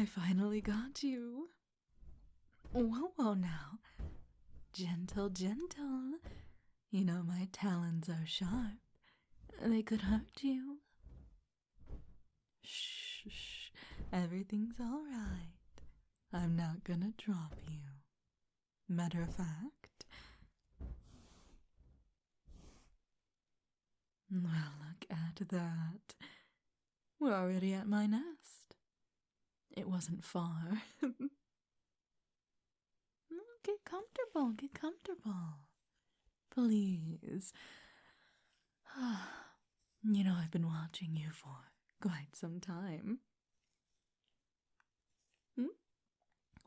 I finally got you. Whoa, whoa now. Gentle, gentle. You know my talons are sharp. They could hurt you. Shh, shh. Everything's all right. I'm not gonna drop you. Matter of fact. Well, look at that. We're already at my nest. It wasn't far. Get comfortable, get comfortable. Please. You know, I've been watching you for quite some time.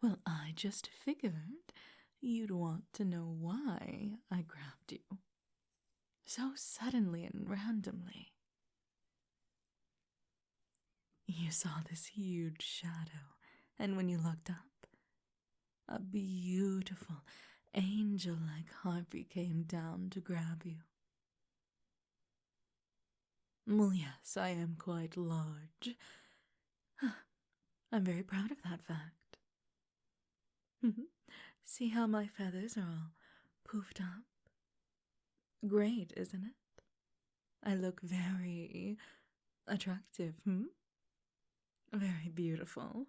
Well, I just figured you'd want to know why I grabbed you. So suddenly and randomly. You saw this huge shadow, and when you looked up, a beautiful, angel-like harpy came down to grab you. Well, yes, I am quite large. I'm very proud of that fact. See how my feathers are all poofed up? Great, isn't it? I look very attractive, Very beautiful.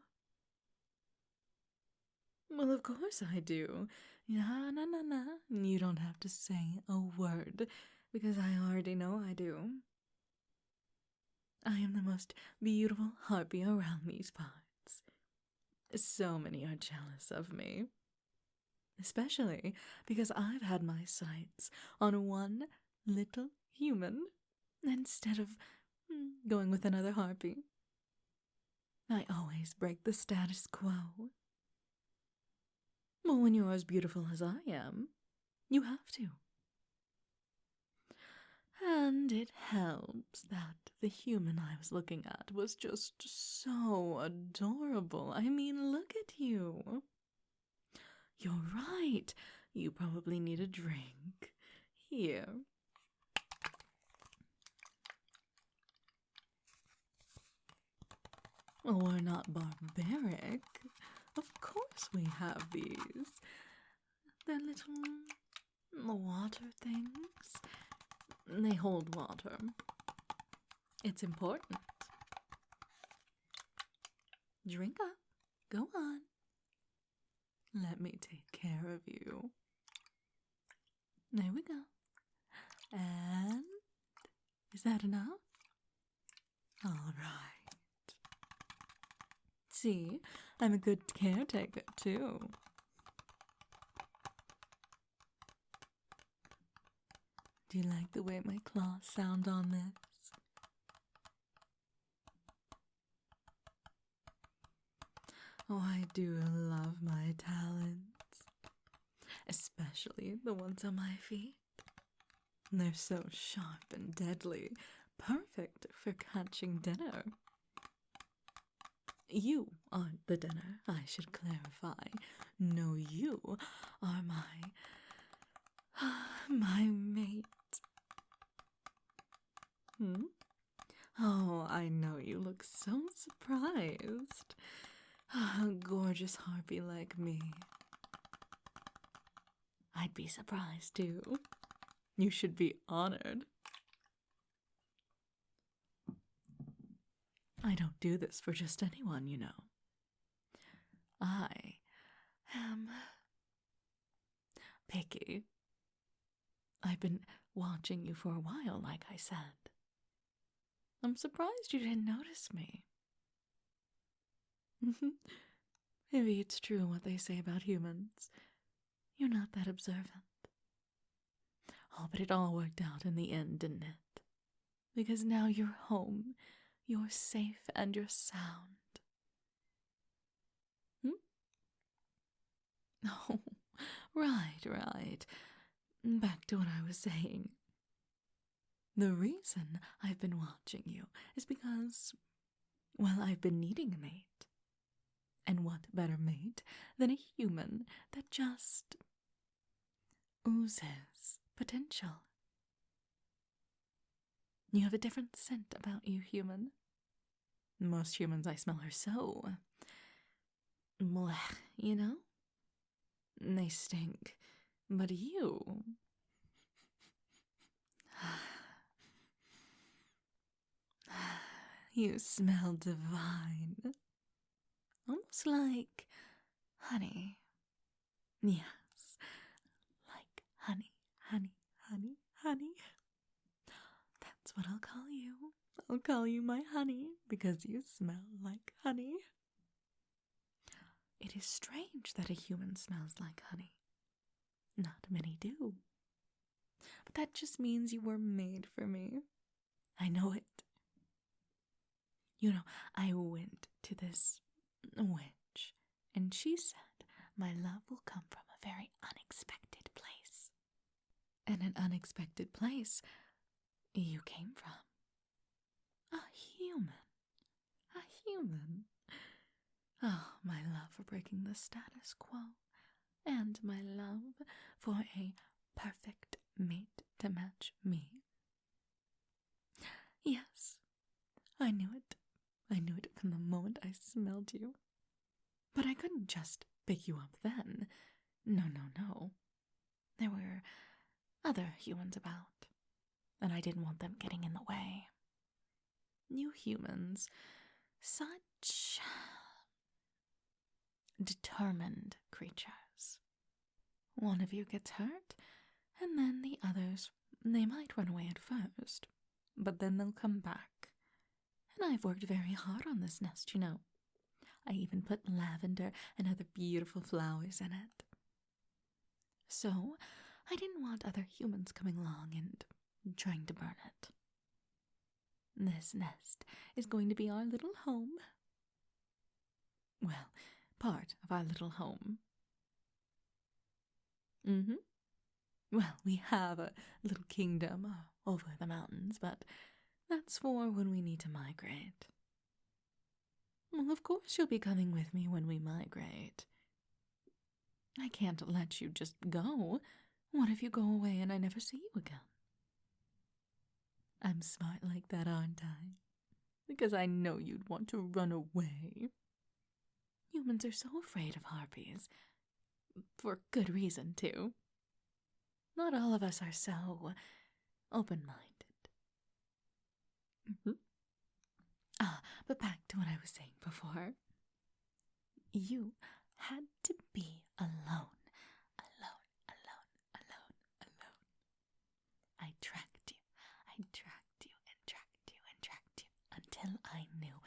Well, of course I do. Na na na na. You don't have to say a word, because I already know I do. I am the most beautiful harpy around these parts. So many are jealous of me. Especially because I've had my sights on one little human instead of going with another harpy. I always break the status quo. Well, when you're as beautiful as I am, you have to. And it helps that the human I was looking at was just so adorable. I mean, look at you. You're right. You probably need a drink. Here. Well, we're not barbaric. Of course we have these. They're little water things. They hold water. It's important. Drink up. Go on. Let me take care of you. There we go. And is that enough? All right. See, I'm a good caretaker, too. Do you like the way my claws sound on this? Oh, I do love my talons. Especially the ones on my feet. They're so sharp and deadly, perfect for catching dinner. You aren't the dinner, I should clarify. No, you are my mate. Oh, I know you look so surprised. A gorgeous harpy like me. I'd be surprised, too. You should be honored. I don't do this for just anyone, you know. I am picky. I've been watching you for a while, like I said. I'm surprised you didn't notice me. Maybe it's true what they say about humans. You're not that observant. Oh, but it all worked out in the end, didn't it? Because now you're home. You're safe and you're sound. Oh, right. Back to what I was saying. The reason I've been watching you is because, well, I've been needing a mate. And what better mate than a human that just oozes potential? You have a different scent about you, human. Most humans I smell are so blech, you know? They stink. But you... You smell divine. Almost like honey. Yes, like honey, honey, honey, honey. That's what I'll call you. I'll call you my honey because you smell like honey. It is strange that a human smells like honey. Not many do. But that just means you were made for me. I know it. You know, I went to this witch, and she said my love will come from a very unexpected place. And an unexpected place you came from. A human. A human. Oh, my love for breaking the status quo, and my love for a perfect mate to match me. Yes, I knew it. I knew it from the moment I smelled you. But I couldn't just pick you up then. No, no, no. There were other humans about, and I didn't want them getting in the way. You humans, such determined creatures. One of you gets hurt, and then the others, they might run away at first, but then they'll come back. And I've worked very hard on this nest, you know. I even put lavender and other beautiful flowers in it. So, I didn't want other humans coming along and trying to burn it. This nest is going to be our little home. Well, part of our little home. Well, we have a little kingdom over the mountains, but that's for when we need to migrate. Well, of course you'll be coming with me when we migrate. I can't let you just go. What if you go away and I never see you again? I'm smart like that, aren't I? Because I know you'd want to run away. Humans are so afraid of harpies. For good reason, too. Not all of us are so open-minded. But back to what I was saying before. You had to be alone. Alone, alone, alone, alone. I tracked you. I tracked you and tracked you and tracked you until I knew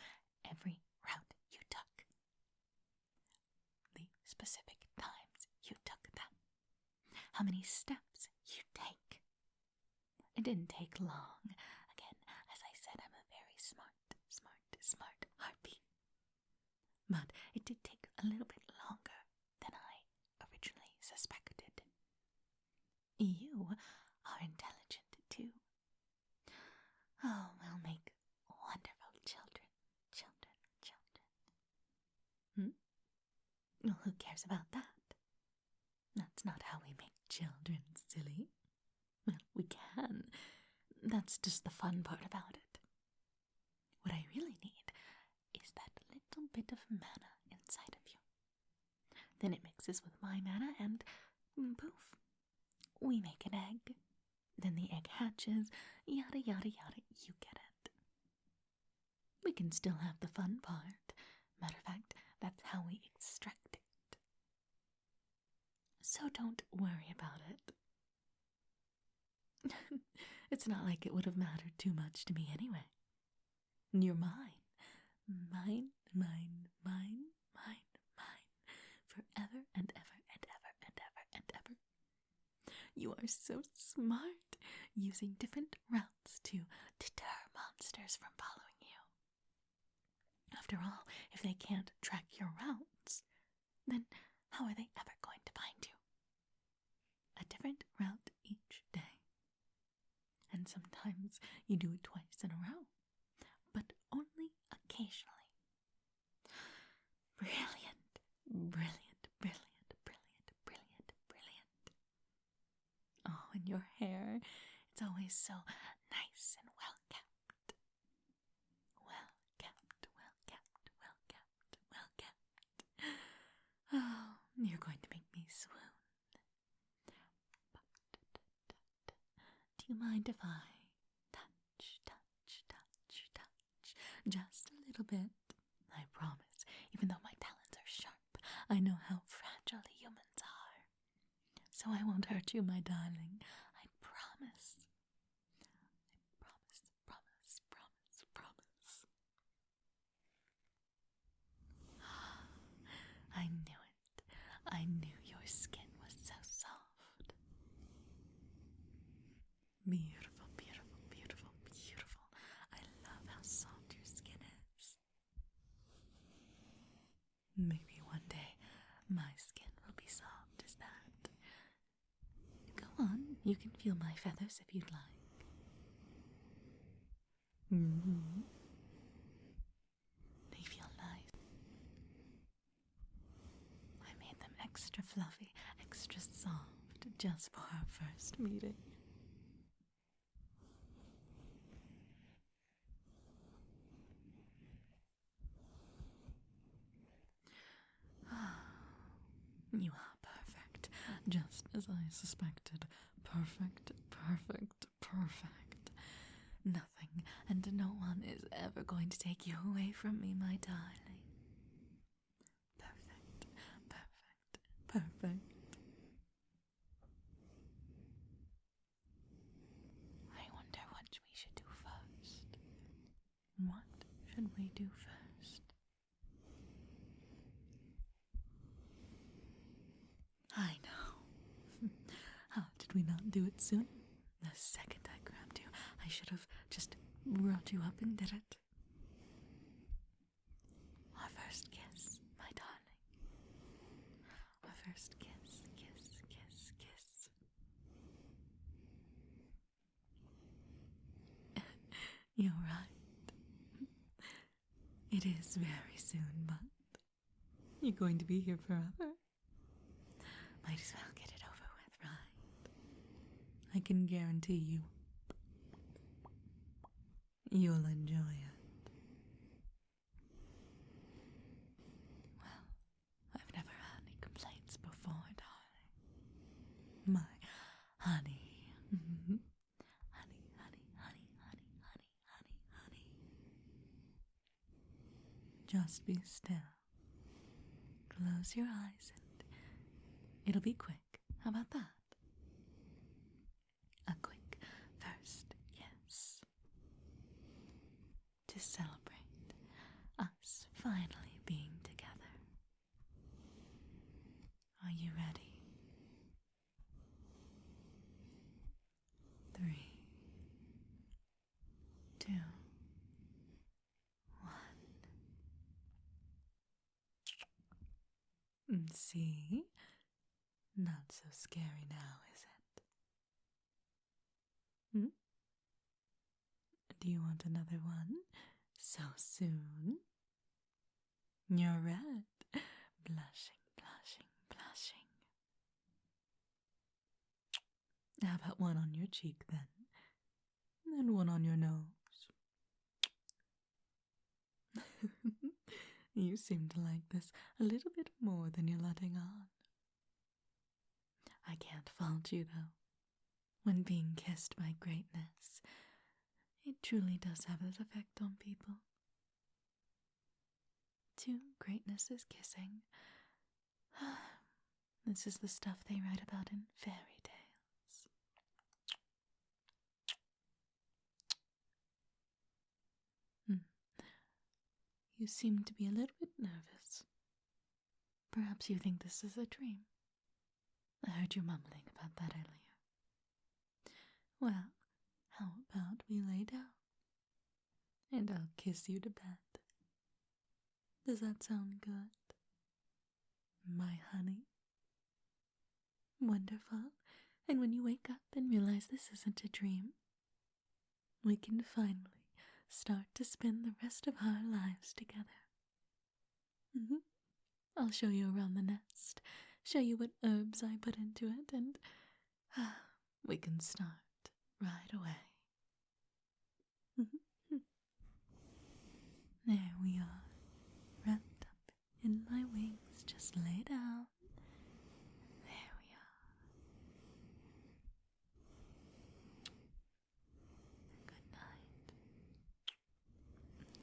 every route you took. The specific times you took them. How many steps you take. It didn't take long. Again, as I said, I'm a very smart harpy. But it did take a little bit longer than I originally suspected. You are intelligent too. Oh, we'll make wonderful children. Well, who cares about that? That's not how we make children, silly. Well, we can. That's just the fun part about it. What I really need is that little bit of mana inside of you. Then it mixes with my mana and poof, we make an egg. Then the egg hatches, yada yada yada, you get it. We can still have the fun part. Matter of fact, that's how we extract it. So don't worry about it. It's not like it would have mattered too much to me anyway. You're mine. Mine, mine, mine, mine, mine. Forever and ever and ever and ever and ever. You are so smart, using different routes to deter monsters from following you. After all, if they can't track your routes, then how are they ever going to find you? A different route each day. And sometimes you do it twice in a row, but only occasionally. Brilliant, brilliant, brilliant, brilliant, brilliant, brilliant. Oh, and your hair, it's always so nice and well kept. Well kept, well kept, well kept, well kept. Oh, you're going to make me swoon. Do you mind if I touch, just a little bit? I promise, even though my talons are sharp, I know how fragile humans are. So I won't hurt you, my darling. I promise. Promise. I knew it. I knew your skin was so soft. Beautiful, beautiful, beautiful, beautiful. I love how soft your skin is. Maybe one day my skin will be soft as that. Go on, you can feel my feathers if you'd like. They feel nice. I made them extra fluffy, extra soft, just for our first meeting. You are perfect, just as I suspected. Perfect, perfect, perfect. Nothing and no one is ever going to take you away from me, my darling. Perfect, perfect, perfect. I wonder what we should do first. What should we do first? I know. How did we not do it sooner? The second I grabbed you, I should have just brought you up and did it. Our first kiss, my darling. Our first kiss. You're right. It is very soon, but you're going to be here forever. Might as well get it over with, right? I can guarantee you'll enjoy it. Well, I've never had any complaints before, darling. My honey. Honey. Just be still. Close your eyes and it'll be quick. How about that? A quick first kiss. To celebrate us finally being together. Are you ready? 3, 2, 1. See? Not so scary now, is it? Do you want another one? So soon? You're red. Blushing. How about one on your cheek then? And one on your nose. You seem to like this a little bit more than you're letting on. I can't fault you, though. When being kissed by greatness, it truly does have this effect on people. To greatness is kissing. This is the stuff they write about in fairy tales. You seem to be a little bit nervous. Perhaps you think this is a dream. I heard you mumbling about that earlier. Well, how about we lay down, and I'll kiss you to bed. Does that sound good? My honey? Wonderful. And when you wake up and realize this isn't a dream, we can finally start to spend the rest of our lives together. I'll show you around the nest, show you what herbs I put into it, and we can start right away. There we are, wrapped up in my wings, just Just lay down. There we are. Good night.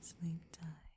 Sleep tight.